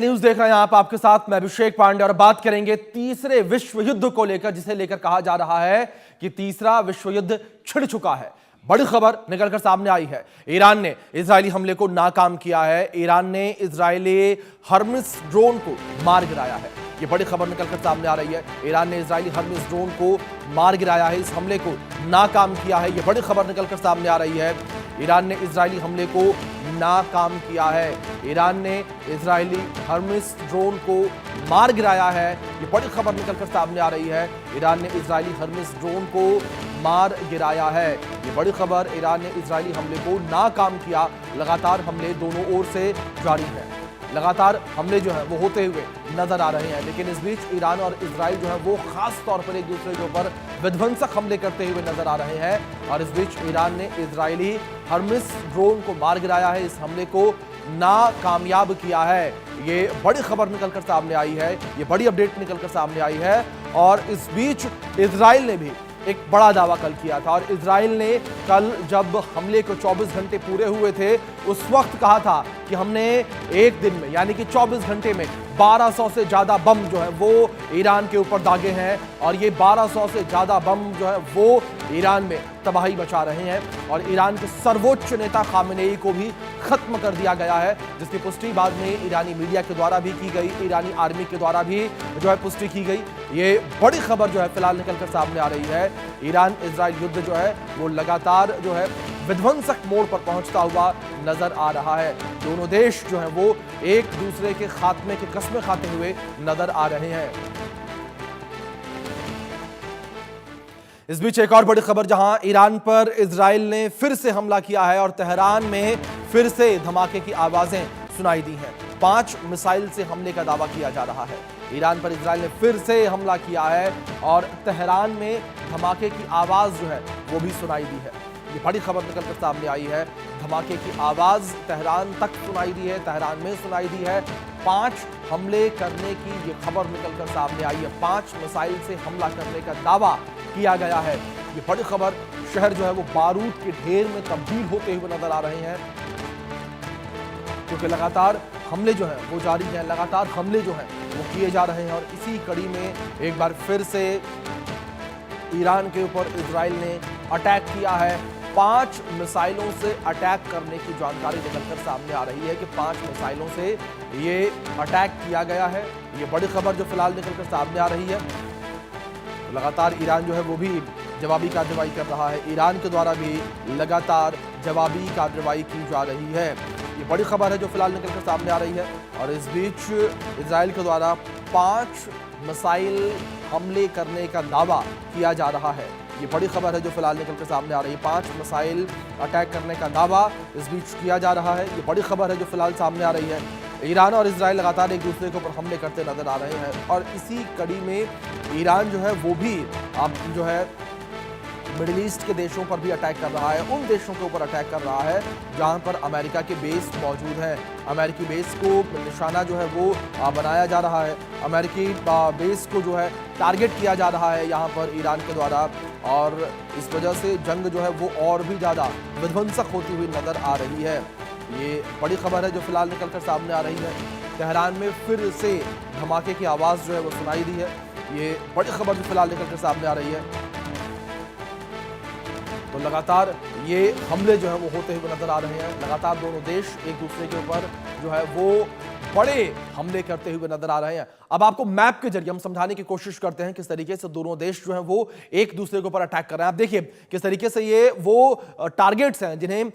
News देख रहे हैं आप, आपके साथ मैं अभिषेक पांडे और बात करेंगे तीसरे विश्व युद्ध को लेकर, जिसे लेकर कहा जा रहा है कि तीसरा विश्व युद्ध छिड़ चुका है। बड़ी खबर निकलकर सामने आई है। ईरान ने इजरायली हमले को नाकाम किया है। ईरान ने इजरायली हर्मिस ड्रोन को मार गिराया है। ये बड़ी खबर निकलकर सामने आ रही है। ईरान ने इजरायली हर्मिस ड्रोन को मार गिराया है, इस हमले को नाकाम किया है। ये बड़ी खबर निकलकर सामने आ रही है। ईरान ने इजरायली हमले को नाकाम किया है। ईरान ने इजरायली हर्मिस ड्रोन को मार गिराया है। ये बड़ी खबर निकलकर सामने आ रही है। ईरान ने इजरायली हर्मिस ड्रोन को मार गिराया है। ये बड़ी खबर, ईरान ने इजरायली हमले को नाकाम किया। लगातार हमले दोनों ओर से जारी है। लगातार हमले जो है वो होते हुए नजर आ रहे हैं, लेकिन इस बीच ईरान और इजराइल जो है वो खास तौर पर एक दूसरे के ऊपर विध्वंसक हमले करते हुए नजर आ रहे हैं। और इस बीच ईरान ने इजरायली हर्मिस ड्रोन को मार गिराया है, इस हमले को नाकामयाब किया है। ये बड़ी खबर निकलकर सामने आई है, ये बड़ी अपडेट निकलकर सामने आई है। और इस बीच इजराइल ने भी एक बड़ा दावा कल किया था, और इजराइल ने कल जब हमले को 24 घंटे पूरे हुए थे उस वक्त कहा था कि हमने एक दिन में यानी कि 24 घंटे में 1200 से ज्यादा बम जो है वो ईरान के ऊपर दागे हैं। और ये 1200 से ज्यादा बम जो है वो ईरान में तबाही मचा रहे हैं। और ईरान के सर्वोच्च नेता खामेनेई को भी खत्म कर दिया गया है, जिसकी पुष्टि बाद में ईरानी मीडिया के द्वारा भी की गई, ईरानी आर्मी के द्वारा भी जो है पुष्टि की गई। ये बड़ी खबर जो है फिलहाल निकलकर सामने आ रही है। ईरान इजराइल युद्ध जो है वो लगातार जो है विध्वंसक मोड़ पर पहुंचता हुआ नजर आ रहा है। दोनों देश जो है वो एक दूसरे के खात्मे की कस्में खाते हुए नजर आ रहे हैं। इस बीच एक और बड़ी खबर, जहां ईरान पर इजराइल ने फिर से हमला किया है और तेहरान में फिर से धमाके की आवाजें सुनाई दी हैं। 5 मिसाइल से हमले का दावा किया जा रहा है। ईरान पर इजराइल ने फिर से हमला किया है और तेहरान में धमाके की आवाज जो है वो भी सुनाई दी है। ये बड़ी खबर निकलकर सामने आई है। धमाके की आवाज तेहरान तक सुनाई दी है, तेहरान में सुनाई दी है। 5 हमले करने की ये खबर निकलकर सामने आई है। 5 मिसाइल से हमला करने का दावा किया गया है। ये बड़ी खबर, शहर जो है वो बारूद के ढेर में तब्दील होते हुए नजर आ रहे हैं, क्योंकि लगातार हमले जो हैं वो जारी हैं, लगातार हमले जो हैं वो किए जा रहे हैं। और इसी कड़ी में एक बार फिर से ईरान के ऊपर इजराइल ने अटैक किया है। 5 मिसाइलों से अटैक करने की जानकारी निकलकर सामने आ रही है कि 5 मिसाइलों से ये अटैक किया गया है। ये बड़ी खबर जो फिलहाल निकलकर सामने आ रही है। लगातार ईरान जो है वो भी जवाबी कार्रवाई कर रहा है। ईरान के द्वारा भी लगातार जवाबी कार्रवाई की जा रही है। ये बड़ी खबर है जो फिलहाल निकलकर सामने आ रही है। और इस बीच इजराइल के द्वारा 5 मिसाइल हमले करने का दावा किया जा रहा है। ये बड़ी खबर है जो फिलहाल निकलकर सामने आ रही है। 5 मिसाइल अटैक करने का दावा इस बीच किया जा रहा है। ये बड़ी खबर है जो फिलहाल सामने आ रही है। ईरान और इजराइल लगातार एक दूसरे के ऊपर हमले करते नजर आ रहे हैं। और इसी कड़ी में ईरान जो है वो भी अब जो है मिडिल ईस्ट के देशों पर भी अटैक कर रहा है। उन देशों के ऊपर अटैक कर रहा है जहां पर अमेरिका के बेस मौजूद है। अमेरिकी बेस को निशाना जो है वो बनाया जा रहा है। अमेरिकी बेस को जो है टारगेट किया जा रहा है यहाँ पर ईरान के द्वारा। और इस वजह से जंग जो है वो और भी ज़्यादा विध्वंसक होती हुई नजर आ रही है। ये बड़ी खबर है जो फिलहाल निकलकर सामने आ रही है। तेहरान में फिर से धमाके की आवाज़ जो है वो सुनाई दी है। ये बड़ी खबर जो फिलहाल निकलकर सामने आ रही है। तो लगातार ये हमले जो है वो होते हुए नजर आ रहे हैं। लगातार दोनों देश एक दूसरे के ऊपर जो है वो बड़े हमले करते हुए नजर आ रहे हैं। अब आपको मैप के जरिए हम समझाने की कोशिश करते हैं किस तरीके से दोनों देश जो हैं वो एक दूसरे के ऊपर अटैक कर रहे हैं। आप देखिए किस तरीके से ये वो टारगेट्स हैं जिन्हें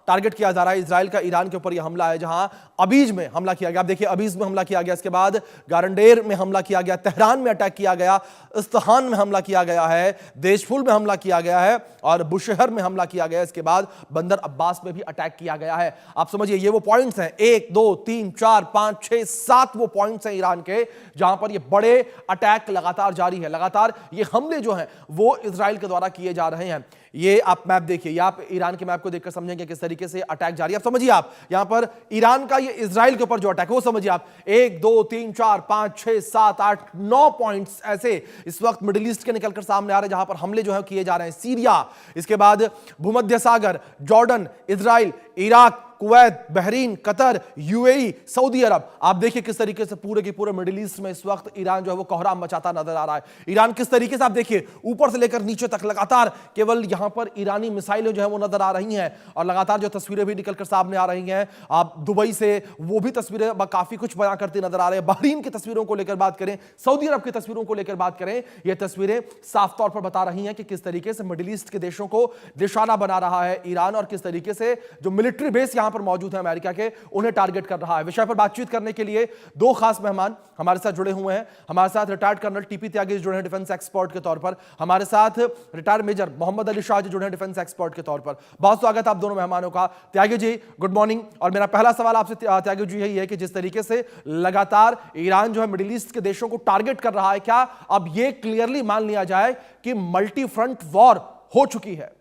टारगेट किया जा रहा है। इजराइल का ईरान के ऊपर यह हमला है, जहां अबीज में हमला किया गया। आप देखिए अबीज में हमला किया गया, इसके बाद गारंडेर में हमला किया गया, तेहरान में अटैक किया गया, इस्फहान में हमला किया गया है, देशफुल में हमला किया गया है और बुशहर में हमला किया गया। इसके बाद बंदर अब्बास में भी अटैक किया गया है। आप समझिए ये वो पॉइंट्स हैं, 1 2 3 4 5 6 7 वो पॉइंट्स हैं ईरान के, जहां पर ये बड़े अटैक लगातार जारी है। लगातार ये हमले जो हैं वो इजराइल के द्वारा किए जा रहे हैं। ये आप मैप देखिए, ये आप ईरान के मैप को देखकर समझेंगे किस तरीके से अटैक जारी है। आप समझिए, आप यहां पर ईरान का ये इजराइल के ऊपर जो अटैक है वो समझिए आप, 1 2 3 4 5 6 7 8 9 पॉइंट्स ऐसे इस वक्त मिडिल ईस्ट के निकलकर सामने आ रहे हैं जहां पर हमले जो है किए जा रहे हैं। सीरिया, इसके बाद भूमध्य सागर, Jordan, Israel, Iraq, Kuwait, Bahrain, Qatar, UAE, Saudi Arab, आप देखिए किस तरीके से पूरे के पूरे मिडिल ईस्ट में इस वक्त ईरान जो है वो कोहराम मचाता नजर आ रहा है। ईरान किस तरीके से, आप देखिए ऊपर से लेकर नीचे तक लगातार केवल यहां पर ईरानी मिसाइलें जो है वो नजर आ रही हैं, और लगातार जो तस्वीरें भी निकलकर सामने आ रही हैं, आप दुबई से वो भी तस्वीरें काफी कुछ बयां करती नजर आ रहे हैं। बहरीन की तस्वीरों को लेकर बात करें, सऊदी अरब की तस्वीरों को लेकर बात करें, ये तस्वीरें साफ तौर पर बता रही हैं कि किस तरीके से मिडिल ईस्ट के देशों को निशाना बना रहा है ईरान, और किस तरीके से जो मिलिट्री बेस यहां पर मौजूद है अमेरिका के, उन्हें टारगेट कर रहा है। विषय पर बातचीत करने के लिए दो खास मेहमान हमारे साथ जुड़े हुए हैं। हमारे साथ रिटायर्ड कर्नल टीपी त्यागी जुड़े हैं डिफेंस एक्सपर्ट के तौर पर, हमारे साथ रिटायर्ड मेजर मोहम्मद अली शाह जी जुड़े हैं डिफेंस एक्सपर्ट के तौर पर। बहुत स्वागत आप दोनों मेहमानों का। Tyagi ji good morning. और मेरा पहला सवाल आपसे त्यागी जी यही है कि जिस तरीके से लगातार ईरान जो है मिडिल ईस्ट के देशों को टारगेट कर रहा है, क्या अब यह क्लियरली मान लिया जाए कि मल्टी फ्रंट वॉर हो चुकी है?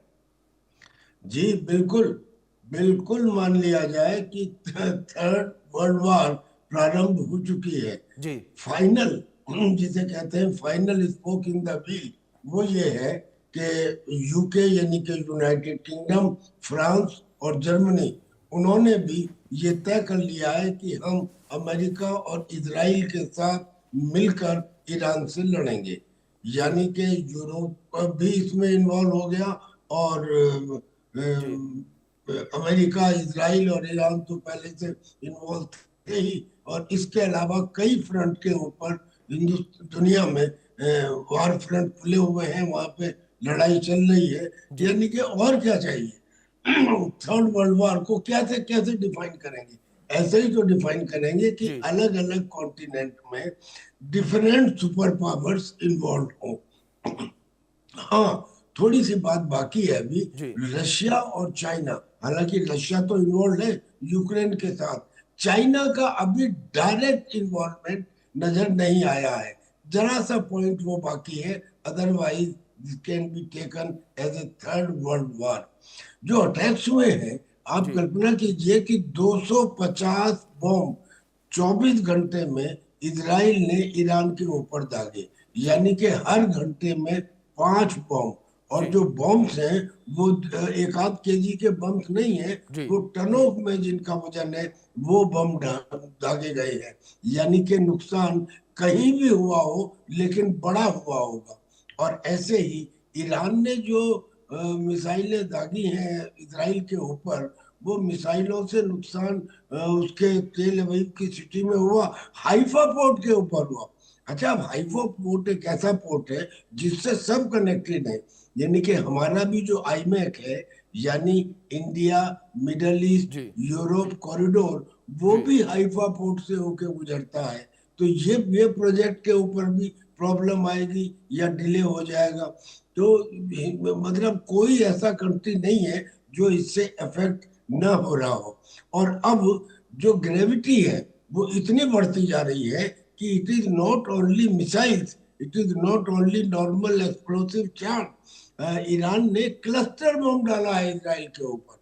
जी बिल्कुल, बिल्कुल मान लिया जाए कि थर्ड वर्ल्ड वॉर प्रारंभ हो चुकी है। जी फाइनल जिसे कहते हैं final spoke in the wheel, वो ये है कि यूके यानी कि यूनाइटेड किंगडम, फ्रांस और जर्मनी, उन्होंने भी ये तय कर लिया है कि हम अमेरिका और इजराइल के साथ मिलकर ईरान से लड़ेंगे। यानी कि यूरोप भी इसमें इन्वॉल्व हो गया, और जी अमेरिका, इजराइल और ईरान तो पहले से इन्वॉल्व थे ही, और इसके अलावा कई फ्रंट के ऊपर दुनिया में वार फ्रंट खुले हुए हैं, वहां पे लड़ाई चल रही है। यानी कि और क्या चाहिए? थर्ड वर्ल्ड वॉर को कैसे कैसे डिफाइन करेंगे? ऐसे ही तो डिफाइन करेंगे कि जी अलग अलग कॉन्टिनेंट में डिफरेंट सुपर पावर्स इन्वॉल्व हो। हाँ, थोड़ी सी बात बाकी है अभी। जी रशिया और चाइना, हालांकि रशिया तो इन्वॉल्व है यूक्रेन के साथ, चाइना का अभी डायरेक्ट इन्वॉल्वमेंट नजर नहीं आया है। जरा सा पॉइंट वो बाकी है, otherwise can be taken as a third world war. जो अटैक्स हुए हैं, आप जी कल्पना कीजिए कि 250 बम 24 घंटे में इजराइल ने ईरान के ऊपर दागे। जी यानी कि हर घंटे में 5 बम। और जी जो बम्स हैं वो एक आध केजी के बम्स नहीं है, जी वो टनों में जिनका वजन है वो बम दागे गए हैं। यानी कि नुकसान कहीं भी हुआ हो लेकिन बड़ा हुआ होगा। और ऐसे ही ईरान ने जो मिसाइलें दागी हैं इजराइल के ऊपर, वो मिसाइलों से नुकसान उसके तेल अवीव की सिटी में हुआ, हाइफा पोर्ट के ऊपर हुआ। अच्छा, अब हाइफा पोर्ट एक ऐसा पोर्ट है जिससे सब कनेक्टेड है। यानी कि हमारा भी जो आईमैक है, यानी इंडिया मिडल ईस्ट जी यूरोप कॉरिडोर, वो जी भी हाइफा पोर्ट से होके गुजरता है। तो ये प्रोजेक्ट के ऊपर भी प्रॉब्लम आएगी या डिले हो जाएगा। तो मतलब कोई ऐसा कंट्री नहीं है जो इससे अफेक्ट ना हो रहा हो। और अब जो ग्रेविटी है वो इतनी बढ़ती जा रही है कि it is not only missiles, it is not only normal explosive charge. Iran ने क्लस्टर बम डाला है इजराइल के ऊपर।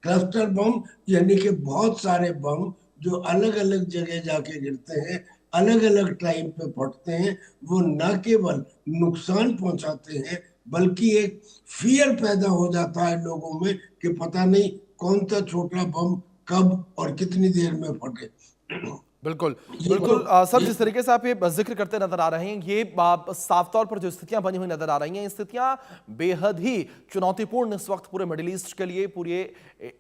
क्लस्टर बम यानी कि बहुत सारे बम जो अलग अलग जगह जाके गिरते हैं, अलग अलग टाइम पे फटते हैं। वो न केवल नुकसान पहुंचाते हैं, बल्कि एक फियर पैदा हो जाता है लोगों में कि पता नहीं कौन सा छोटा बम कब और कितनी देर में फटे। बिल्कुल ये तो बिल्कुल। सर, ये जिस तरीके से आप ये जिक्र करते नजर आ रहे हैं, ये साफ तौर पर जो स्थितियां बनी हुई नजर आ रही हैं, ये स्थितियां बेहद ही चुनौतीपूर्ण इस वक्त पूरे मिडिल ईस्ट के लिए, पूरे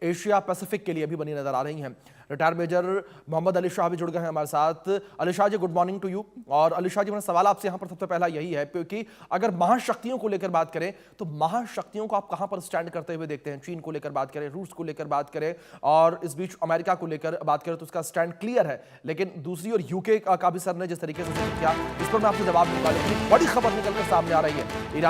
एशिया पैसिफिक के लिए भी बनी नजर आ रही हैं। रिटायर्ड मेजर मोहम्मद अली शाह भी जुड़ गए हैं हमारे साथ। Ali Shah ji good morning to you. और अली शाह जी, मेरा सवाल आपसे यहाँ पर सबसे पहला यही है, क्योंकि अगर महाशक्तियों को लेकर बात करें तो महाशक्तियों को आप कहां पर स्टैंड करते हुए देखते हैं? चीन को लेकर बात करें, रूस को लेकर बात करें, और इस बीच अमेरिका को लेकर बात करें तो उसका स्टैंड क्लियर है, लेकिन दूसरी और यूके का भी सर ने जिस तरीके से जिक्र किया, इस पर मैं आपसे जवाब दूंगा। लेकिन बड़ी खबर निकलकर सामने आ रही है, ईरान